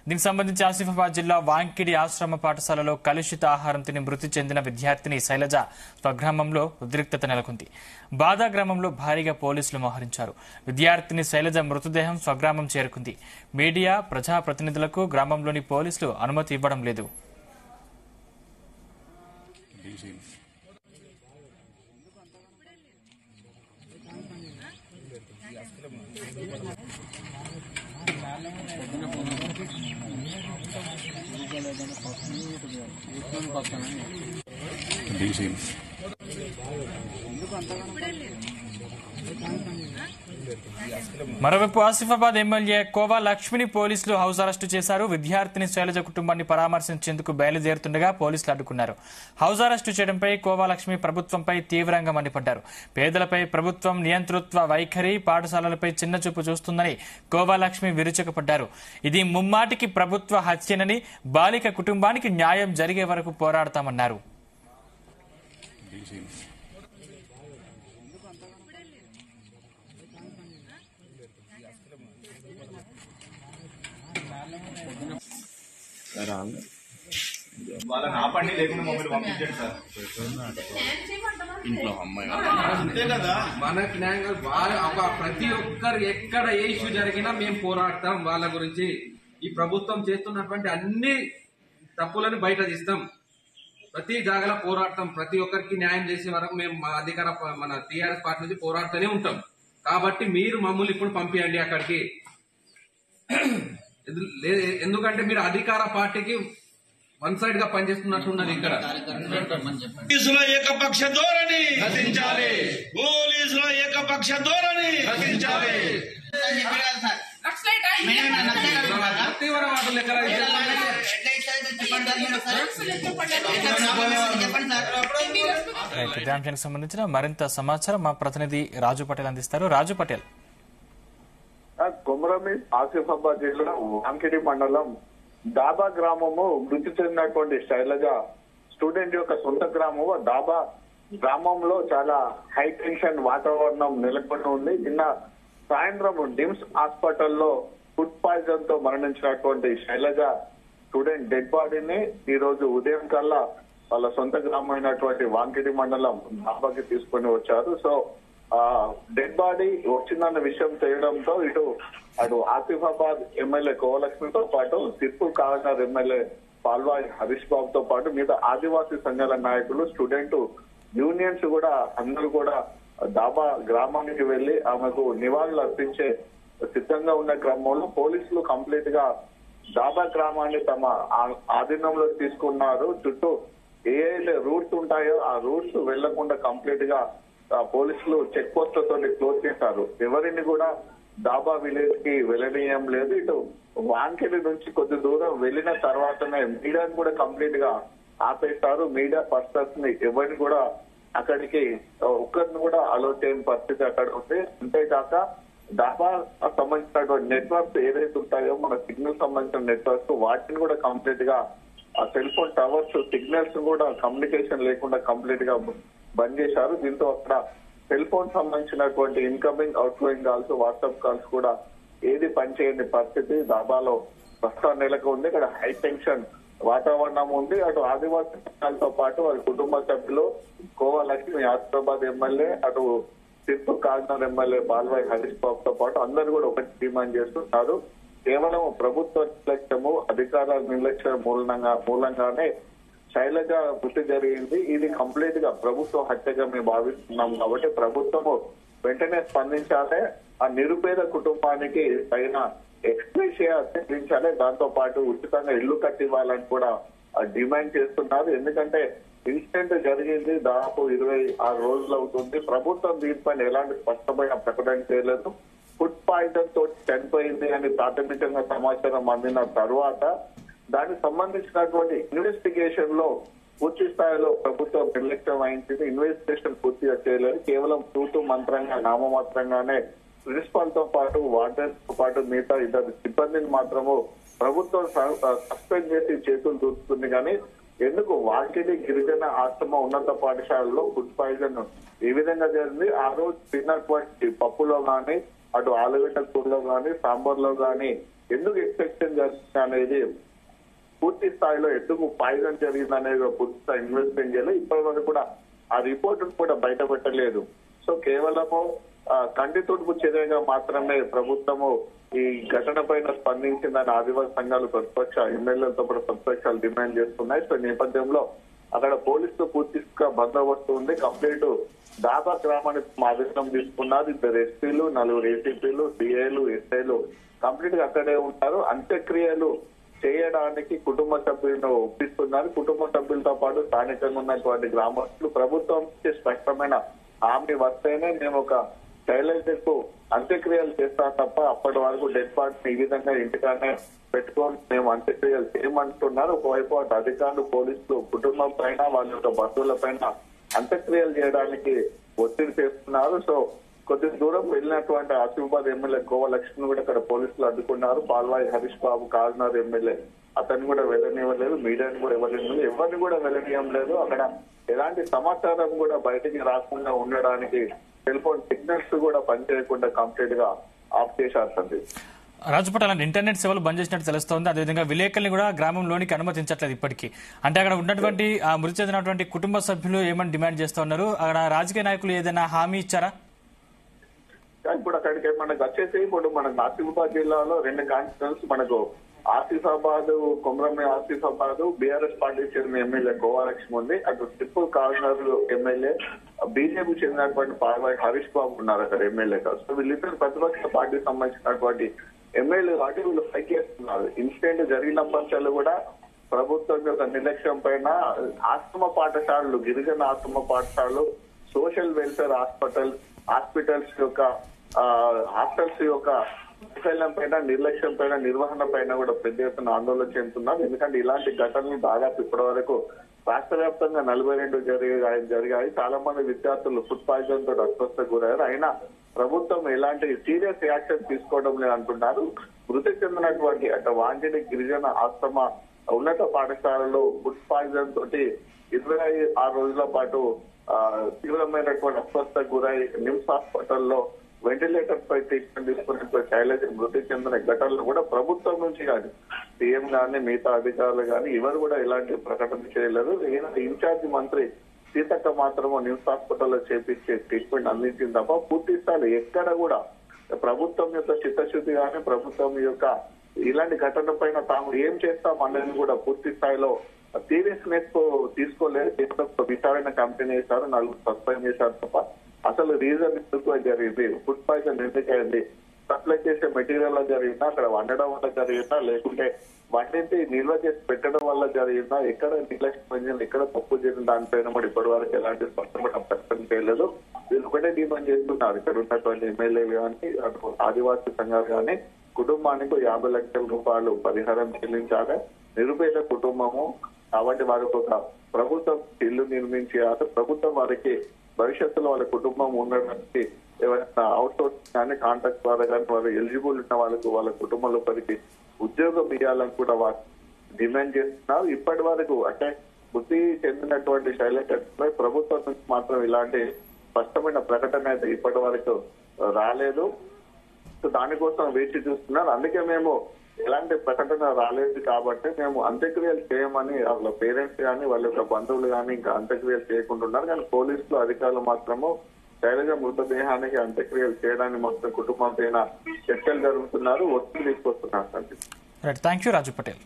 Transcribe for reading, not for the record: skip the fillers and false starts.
దీనికి సంబంధించి ఆసిఫాబాద్ జిల్లా వాంకిడి ఆశ్రమ పాఠశాలలో కలుషిత ఆహారం తిని మృతి చెందిన విద్యార్థిని శైలజ స్వగ్రామంలో ఉద్రిక్తత నెలకొంది. బాదా గ్రామంలో భారీగా పోలీసులు మోహరించారు. విద్యార్థిని శైలజ మృతదేహం స్వగ్రామం చేరుకుంది. మీడియా, ప్రజాప్రతినిధులకు గ్రామంలోని పోలీసులు అనుమతి ఇవ్వడం లేదు. మరోవైపు ఆసిఫాబాద్ ఎమ్మెల్యే కోవా లక్ష్మిని పోలీసులు హౌస్ అరెస్టు చేశారు. విద్యార్థిని శైలజ కుటుంబాన్ని పరామర్శించేందుకు బయలుదేరుతుండగా పోలీసులు అడ్డుకున్నారు. హౌస్ అరెస్టు చేయడంపై కోవా లక్ష్మి ప్రభుత్వంపై తీవ్రంగా మండిపడ్డారు. పేదలపై ప్రభుత్వం నియంతృత్వ వైఖరి, పాఠశాలలపై చిన్నచూపు చూస్తుందని కోవా లక్ష్మి విరుచుకుపడ్డారు. ఇది ముమ్మాటికి ప్రభుత్వ హత్యనని, బాలిక కుటుంబానికి న్యాయం జరిగే వరకు పోరాడతామన్నారు. వాళ్ళని ఆపండి, లేకుండా మొబైల్ పంపించండి సార్. ఇంట్లో అమ్మాయి అంతే కదా, మనకు న్యాయంగా ప్రతి ఒక్కరు ఎక్కడ ఏ ఇష్యూ జరిగినా మేము పోరాడతాం. వాళ్ళ గురించి ఈ ప్రభుత్వం చేస్తున్నటువంటి అన్ని తప్పులను బయట తీస్తాం. ప్రతి జాగాలో పోరాడతాం. ప్రతి ఒక్కరికి న్యాయం చేసే వరకు మేము మన టీఆర్ఎస్ పార్టీ నుంచి పోరాడుతూనే ఉంటాం. కాబట్టి మీరు మమ్మల్ని ఇప్పుడు పంపించండి అక్కడికి. ఎందుకంటే మీరు అధికార పార్టీకి వన్ సైడ్ గా పనిచేస్తున్నట్టున్నది. ఇక్కడ పోలీసుల ఏకపక్ష ధోరణి నశించాలి. పోలీసుల ఏకపక్ష ధోరణి నశించాలి. ఇదే అంశానికి సంబంధించిన మరింత సమాచారం మా ప్రతినిధి రాజు పటేల్ అందిస్తారు. రాజు పటేల్. కొమరమి ఆసిఫాబాద్ జిల్లా వాంకిడి మండలం దాబా గ్రామము మృతి చెందినటువంటి శైలజ స్టూడెంట్ యొక్క సొంత గ్రామము. దాబా గ్రామంలో చాలా హై టెన్షన్ వాతావరణం నెలకొని ఉంది. నిన్న సాయంత్రం డిమ్స్ హాస్పిటల్లో ఫుడ్ పాయిజన్ తో మరణించినటువంటి శైలజ స్టూడెంట్ డెడ్ బాడీని ఈ రోజు ఉదయం కల్లా వాళ్ళ సొంత గ్రామం అయినటువంటి వాంకిడి మండలం దాబాకి తీసుకొని వచ్చారు. సో డెడ్ బాడీ వచ్చిందన్న విషయం తెలియడంతో అటు ఆసిఫాబాద్ ఎమ్మెల్యే కోవలక్ష్మితో పాటు సిర్పూర్ కాగనగర్ ఎమ్మెల్యే పాల్వాయి హరీష్ బాబుతో పాటు మిగతా ఆదివాసీ సంఘాల నాయకులు, స్టూడెంట్ యూనియన్స్ కూడా అందరూ కూడా దాబా గ్రామానికి వెళ్లి ఆమెకు నివాళులు అర్పించే సిద్ధంగా ఉన్న క్రమంలో పోలీసులు కంప్లీట్ గా దాబా గ్రామాన్ని తమ ఆధీనంలో తీసుకున్నారు. చుట్టూ ఏ రూట్స్ ఉంటాయో ఆ రూట్స్ వెళ్లకుండా కంప్లీట్ గా పోలీసులు చెక్ పోస్టులతో క్లోజ్ చేశారు. ఎవరిని కూడా దాబా విలేజ్ కి వెళ్ళనీయం లేదు. ఇటు వాంకిడి నుంచి కొద్ది దూరం వెళ్లిన తర్వాతనే మీడియాని కూడా కంప్లీట్ గా ఆపేశారు. మీడియా పర్సన్స్ ని ఎవరిని కూడా అక్కడికి ఒక్కరిని కూడా అలో చేయని పరిస్థితి అక్కడ ఉంది. అంతేకాక దాబా సంబంధించినటువంటి నెట్వర్క్స్ ఏదైతే ఉంటాయో మన సిగ్నల్ సంబంధించిన నెట్వర్క్స్ వాటిని కూడా కంప్లీట్ గా ఆ సెల్ ఫోన్ టవర్స్ సిగ్నల్స్ కూడా కమ్యూనికేషన్ లేకుండా కంప్లీట్ గా బంద్ చేశారు. దీంతో అక్కడ సెల్ ఫోన్ సంబంధించినటువంటి incoming, out going calls, WhatsApp calls కూడా ఏది పనిచేయని పరిస్థితి దాబాలో ప్రస్తుతం నెలకు ఉంది. ఇక్కడ హై టెన్షన్ వాతావరణం ఉంది. అటు ఆదివాసీ సంఘాలతో పాటు వారి కుటుంబ సభ్యులు, కోవా లక్ష్మి ఆసిఫాబాద్ ఎమ్మెల్యే, అటు సిర్పూర్ కాగనగర్ ఎమ్మెల్యే పాల్వాయి హరీష్ బాబుతో పాటు అందరూ కూడా ఒకటి డిమాండ్ చేస్తున్నారు. కేవలం ప్రభుత్వ నిర్లక్ష్యము, అధికారుల నిర్లక్ష్యం మూలంగానే శైలజ మృతి జరిగింది. ఇది కంప్లీట్ గా ప్రభుత్వ హత్యగా మేము భావిస్తున్నాం. కాబట్టి ప్రభుత్వము వెంటనే స్పందించాలి. ఆ నిరుపేద కుటుంబానికి తగిన ఎక్స్ప్రెషియా చెల్లించాలి. దాంతో పాటు ఉచితంగా ఇల్లు కట్టివ్వాలని కూడా డిమాండ్ చేస్తున్నారు. ఎందుకంటే ఇన్సిడెంట్ జరిగింది దాదాపు 26 రోజులు అవుతుంది. ప్రభుత్వం దీనిపైన ఎలాంటి స్పష్టమైన ప్రకటన చేయలేదు. ఫుడ్ పాయిజన్ తోటి చనిపోయింది అని ప్రాథమికంగా సమాచారం అందిన తర్వాత దానికి సంబంధించినటువంటి ఇన్వెస్టిగేషన్ లో పూర్తి స్థాయిలో ప్రభుత్వం నిర్లక్ష్యం వహించింది. ఇన్వెస్టిగేషన్ పూర్తిగా చేయలేదు. కేవలం తూతు మంత్రంగా, నామమాత్రంగానే ప్రిన్సిపాల్ తో పాటు వార్డెన్ తో పాటు మిగతా ఇద్దరు సిబ్బందిని మాత్రము ప్రభుత్వం సస్పెండ్ చేసి చేతులు దూస్తుంది. కానీ ఎందుకు వాంకిడి గిరిజన ఆశ్రమ ఉన్నత పాఠశాలలో ఫుడ్ పాయిజన్ ఏ విధంగా జరిగింది? ఆ రోజు తిన్నటువంటి పప్పులో గానీ, అటు ఆలుగడ్డ కూరలో గానీ, సాంబార్ లో గానీ ఎందుకు ఎక్స్పెక్షన్ జరిగింది అనేది పూర్తి స్థాయిలో ఎందుకు పాయిజన్ జరిగింది అనేది పూర్తి స్థాయి ఇన్వెస్టిగేషన్ చేయాలి. ఇప్పటి వరకు కూడా ఆ రిపోర్ట్ కూడా బయట పెట్టలేదు. సో కేవలము కంటి తుడుపు చర్యగా మాత్రమే ప్రభుత్వము ఈ ఘటన పైన స్పందించిందని ఆదివాసీ సంఘాలు ప్రతిపక్ష ఎమ్మెల్యేలతో కూడా ప్రతిపక్షాలు డిమాండ్ చేస్తున్నాయి. సో నేపథ్యంలో అక్కడ పోలీసులు పూర్తిగా బందోబస్తు ఉంది. కంప్లీట్ దాబా గ్రామాన్ని ఆదేశం తీసుకున్నారు. 2 ఎస్పీలు 4 ఏసీపీలు సిఐలు ఎస్ఐలు కంప్లీట్ గా అక్కడే ఉంటారు. అంత్యక్రియలు చేయడానికి కుటుంబ సభ్యులను ఒప్పిస్తున్నారు. కుటుంబ సభ్యులతో పాటు స్థానికంగా ఉన్నటువంటి గ్రామస్తులు ప్రభుత్వం స్పష్టమైన హామీ వస్తేనే మేము ఒక శైలజకు అంత్యక్రియలు చేస్తాం తప్ప అప్పటి వరకు డెడ్ బాడీని ఈ విధంగా ఇంటికానే పెట్టుకొని మేము అంత్యక్రియలు చేయమంటున్నారు. ఒకవైపు అటు అధికారులు పోలీసులు కుటుంబం పైన వాళ్ళ యొక్క బంధువుల పైన అంత్యక్రియలు చేయడానికి ఒత్తిడి చేస్తున్నారు. సో కొద్ది దూరం వెళ్ళినటువంటి ఆసిఫాబాద్ ఎమ్మెల్యే కోవ లక్ష్మణ్ కూడా ఇక్కడ పోలీసులు అడ్డుకున్నారు. పాల్వాయి హరీష్ బాబు కాకినాడ ఎమ్మెల్యే అతన్ని కూడా వెళ్ళనివ్వలేదు. మీడియాని కూడా ఎవరిని కూడా వెళ్ళనివ్వం లేదు. అక్కడ ఎలాంటి సమాచారం కూడా బయటికి రాకుండా ఉండడానికి సెల్ ఫోన్ సిగ్నల్స్ కూడా పనిచేయకుండా కంప్లీట్ గా ఆఫ్ చేశారు. సందీప్, రాజుపట్ అలాంటి ఇంటర్నెట్ సేవలు బంద్ చేసినట్టు తెలుస్తోంది. అదేవిధంగా విలేకరుల్ని కూడా గ్రామంలోనికి అనుమతించట్లేదు ఇప్పటికీ. అంటే అక్కడ ఉన్నటువంటి ఆ మృతి చెందినటువంటి కుటుంబ సభ్యులు ఏమని డిమాండ్ చేస్తూ ఉన్నారు? అక్కడ రాజకీయ నాయకులు ఏదైనా హామీ ఇచ్చారా? ఇప్పుడు అక్కడికి మనకు వచ్చేసి ఇప్పుడు మనకు ఆసిఫాబాద్ జిల్లాలో 2 కాన్స్టిట్యూన్స్ మనకు ఆసిఫాబాద్ కొమరం ఆసిఫాబాద్ బీఆర్ఎస్ పార్టీ చెందిన ఎమ్మెల్యే కోవాలక్ష్మి ఉంది. అటు ట్రిపుల్ కాకినాడ ఎమ్మెల్యే బీజేపీ చెందినటువంటి పాల్వాయి హరీష్ బాబు ఉన్నారు అక్కడ ఎమ్మెల్యేగా. సో వీళ్ళిద్దరు ప్రతిపక్ష పార్టీకి సంబంధించినటువంటి ఎమ్మెల్యే కాబట్టి వీళ్ళు ఫైట్ చేస్తున్నారు. ఇన్సిడెంట్ జరిగిన పక్షాలు కూడా ప్రభుత్వం యొక్క నిర్లక్ష్యం పైన ఆశ్రమ పాఠశాలలు, గిరిజన ఆశ్రమ పాఠశాలలు, సోషల్ వెల్ఫేర్ హాస్పిటల్స్ యొక్క హాస్టల్స్ యొక్క వైఫల్యం పైన, నిర్లక్ష్యం పైన, నిర్వహణ పైన కూడా పెద్ద ఎత్తున ఆందోళన చెందుతున్నారు. ఎందుకంటే ఇలాంటి ఘటనలు దాదాపు ఇప్పటి వరకు రాష్ట్ర వ్యాప్తంగా 42 జరిగాయి. చాలా మంది విద్యార్థులు ఫుడ్ పాయిజన్ తోటి అస్వస్థకు గురయ్యారు. అయినా ప్రభుత్వం ఎలాంటి సీరియస్ యాక్షన్ తీసుకోవడం లేదంటున్నారు. మృతి చెందినటువంటి అటు వాంజేడి గిరిజన ఆశ్రమ ఉన్నత పాఠశాలలో ఫుడ్ పాయిజన్ తోటి 26 రోజుల పాటు తీవ్రమైనటువంటి అస్వస్థకు గురై నిమ్స్ హాస్పిటల్లో వెంటిలేటర్ పై ట్రీట్మెంట్ తీసుకున్నటువంటి శైలజ మృతి చెందిన ఘటనలు కూడా ప్రభుత్వం నుంచి కానీ సీఎం గానీ మిగతా అధికారులు కానీ ఎవరు కూడా ఇలాంటి ప్రకటన చేయలేదు. ఇన్ఛార్జి మంత్రి సీతక్క మాత్రము నిమ్స్ హాస్పిటల్లో చేపించే ట్రీట్మెంట్ అందించింది తప్ప పూర్తి స్థాయిలో ఎక్కడ కూడా ప్రభుత్వం యొక్క చిత్తశుద్ధి కానీ ప్రభుత్వం యొక్క ఇలాంటి ఘటన పైన తాము ఏం చేస్తాం అనేది కూడా పూర్తి స్థాయిలో సీరియస్నెస్ తీసుకోలేదు. విచారణ కంపెనీ చేశారు, 4 సస్పెండ్ చేశారు తప్ప అసలు రీజన్ ఎందుకు జరిగింది, ఫుడ్ పాయిజన్ ఎందుకు అయింది, సప్లై చేసే మెటీరియల్ లో జరిగిందా, అక్కడ వండడం వల్ల జరిగిందా, లేకుంటే వండింటి నిల్వ చేసి పెట్టడం వల్ల జరిగిందా, ఎక్కడ నిర్లక్ష్యం ఎక్కడ తప్పు జరిగింది దానిపైన కూడా ఇప్పటి వరకు ఎలాంటి స్పష్టమైన ప్రకటన చేయలేదు. వీళ్ళు ఒకటే డిమాండ్ చేస్తున్నారు ఇక్కడ ఉన్నటువంటి ఎమ్మెల్యేలు కానీ ఆదివాసీ సంఘాలు కానీ కుటుంబానికి 50 లక్షల రూపాయలు పరిహారం చెల్లించాలి. నిరుపేద కుటుంబము కాబట్టి వారికి ఒక ప్రభుత్వం ఇల్లు నిర్మించాలి. ప్రభుత్వం వారికి భవిష్యత్తులో వాళ్ళ కుటుంబం ఉండడానికి ఏమైనా అవుట్ సోర్సింగ్ కానీ కాంట్రాక్ట్ ద్వారా కానీ వాళ్ళు ఎలిజిబుల్ ఉన్న వాళ్ళకు వాళ్ళ కుటుంబంలో పరికి ఉద్యోగం ఇవ్వాలని కూడా వారు డిమాండ్ చేస్తున్నారు. ఇప్పటి వరకు అంటే మృతి చెందినటువంటి శైలజపై ప్రభుత్వం నుంచి మాత్రం ఇలాంటి స్పష్టమైన ప్రకటన అయితే ఇప్పటి వరకు రాలేదు. సో దానికోసం వేచి చూస్తున్నారు. అందుకే మేము ఎలాంటి ప్రకటన రాలేదు కాబట్టి మేము అంత్యక్రియలు చేయమని వాళ్ళ పేరెంట్స్ కానీ వాళ్ళ యొక్క బంధువులు కానీ ఇంకా అంత్యక్రియలు చేయకుండా ఉన్నారు. కానీ పోలీసులు అధికారులు మాత్రము శైలజ మృతదేహానికి అంత్యక్రియలు చేయడానికి మొత్తం కుటుంబం పైన చర్చలు జరుగుతున్నారు, ఒత్తిడి తీసుకొస్తున్నారు. Thank you Raju Patel.